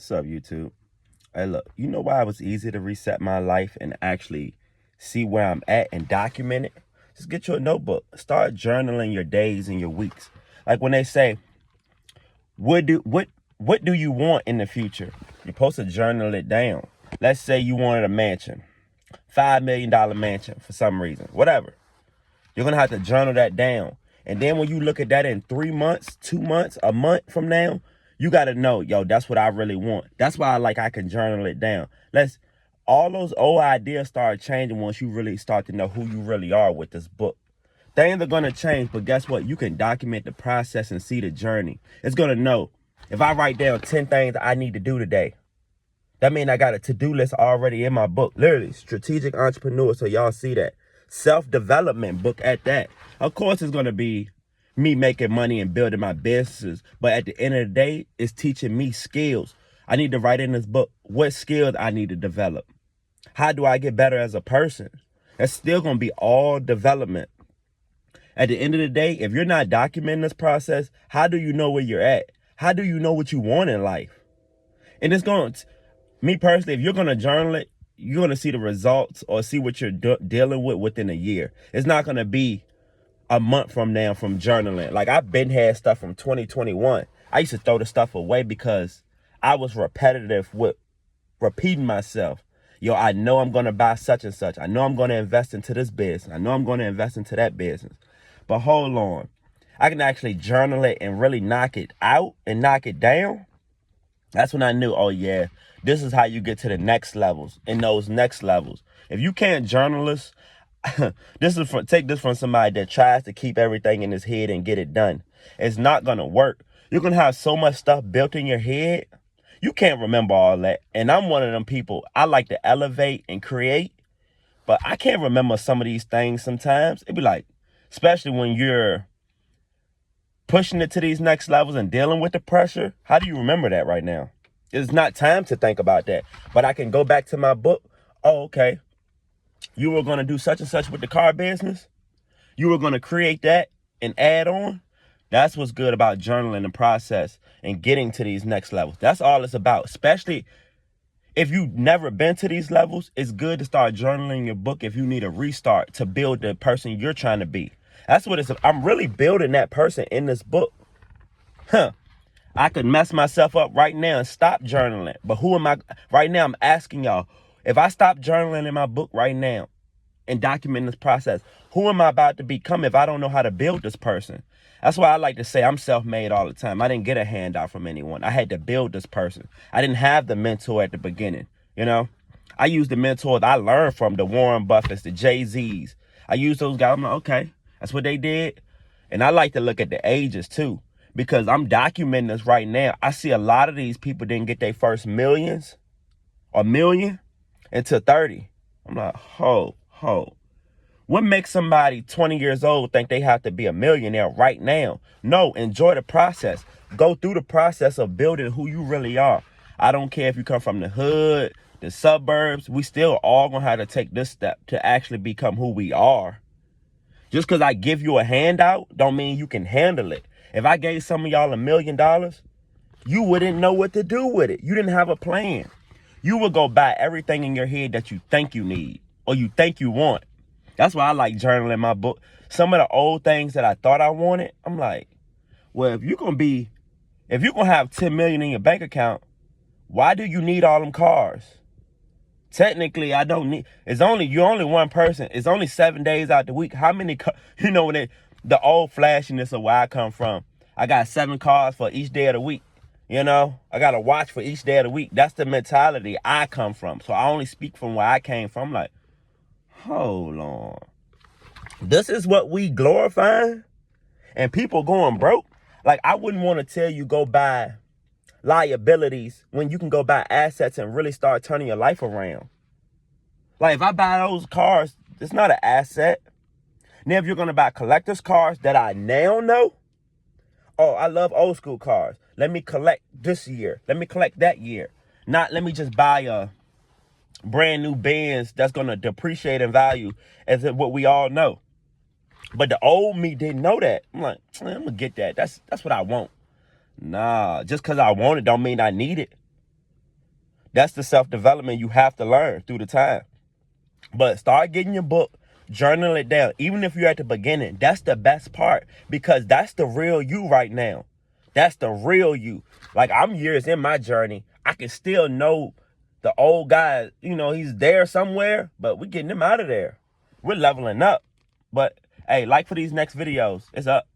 What's up, YouTube? Hey, look, you know why it was easy to reset my life and actually see where I'm at and document it? Just get you a notebook. Start journaling your days and your weeks. Like when they say, what do you want in the future? You're supposed to journal it down. Let's say you wanted a mansion, $5 million mansion for some reason, whatever. You're gonna have to journal that down. And then when you look at that in 3 months, 2 months, a month from now, you gotta know, yo, that's what I really want. That's why I can journal it down. All those old ideas start changing once you really start to know who you really are with this book. Things are gonna change, but guess what? You can document the process and see the journey. It's gonna know if I write down 10 things I need to do today. That means I got a to-do list already in my book. Literally, strategic entrepreneur, so y'all see that. Self-development book at that. Of course, it's going to be me making money and building my businesses. But at the end of the day, it's teaching me skills. I need to write in this book what skills I need to develop. How do I get better as a person? That's still going to be all development. At the end of the day, if you're not documenting this process, how do you know where you're at? How do you know what you want in life? And it's going to... Me personally, if you're going to journal it, you're going to see the results or see what you're dealing with within a year. It's not going to be a month from now from journaling. Like, I've been had stuff from 2021. I used to throw the stuff away because I was repetitive with repeating myself. Yo, I know I'm going to buy such and such. I know I'm going to invest into this business. I know I'm going to invest into that business. But hold on. I can actually journal it and really knock it out and knock it down. That's when I knew, oh yeah, this is how you get to the next levels, in those next levels. If you can't journal this, take this from somebody that tries to keep everything in his head and get it done. It's not gonna work. You're gonna have so much stuff built in your head, you can't remember all that. And I'm one of them people, I like to elevate and create, but I can't remember some of these things sometimes. It'd be like, especially when you're pushing it to these next levels and dealing with the pressure, how do you remember that right now? It's not time to think about that. But I can go back to my book. Oh, okay. You were going to do such and such with the car business. You were going to create that and add on. That's what's good about journaling the process and getting to these next levels. That's all it's about. Especially if you've never been to these levels, it's good to start journaling your book if you need a restart to build the person you're trying to be. That's what it's. I'm really building that person in this book. I could mess myself up right now and stop journaling. But who am I? Right now, I'm asking y'all, if I stop journaling in my book right now and document this process, who am I about to become if I don't know how to build this person? That's why I like to say I'm self-made all the time. I didn't get a handout from anyone. I had to build this person. I didn't have the mentor at the beginning, you know? I used the mentors I learned from, the Warren Buffetts, the Jay-Z's. I used those guys. I'm like, okay, that's what they did. And I like to look at the ages too, because I'm documenting this right now. I see a lot of these people didn't get their first millions or million until 30. I'm like, ho. What makes somebody 20 years old think they have to be a millionaire right now? No, enjoy the process. Go through the process of building who you really are. I don't care if you come from the hood, the suburbs. We still all gonna have to take this step to actually become who we are. Just because I give you a handout don't mean you can handle it. If I gave some of y'all $1 million, you wouldn't know what to do with it. You didn't have a plan. You would go buy everything in your head that you think you need or you think you want. That's why I like journaling my book. Some of the old things that I thought I wanted, I'm like, well, if you're gonna have 10 million in your bank account, why do you need all them cars? Technically, I don't need. You're only one person. It's only 7 days out the week. How many? When the old flashiness of where I come from. I got 7 cars for each day of the week. I got a watch for each day of the week. That's the mentality I come from. So I only speak from where I came from. I'm like, hold on. This is what we glorifying? And people going broke? Like, I wouldn't want to tell you go buy liabilities when you can go buy assets and really start turning your life around. Like, if I buy those cars, it's not an asset. Now, if you're going to buy collector's cars that I now know, oh, I love old school cars. Let me collect this year. Let me collect that year. Not let me just buy a brand new Benz that's going to depreciate in value as what we all know. But the old me didn't know that. I'm like, I'm going to get that. That's what I want. Nah, just because I want it don't mean I need it. That's the self-development you have to learn through the time. But start getting your book, journal it down. Even if you're at the beginning, that's the best part, because that's the real you right now. That's the real you. Like, I'm years in my journey. I can still know the old guy, you know, he's there somewhere, but we're getting him out of there. We're leveling up. But hey, like for these next videos, it's up.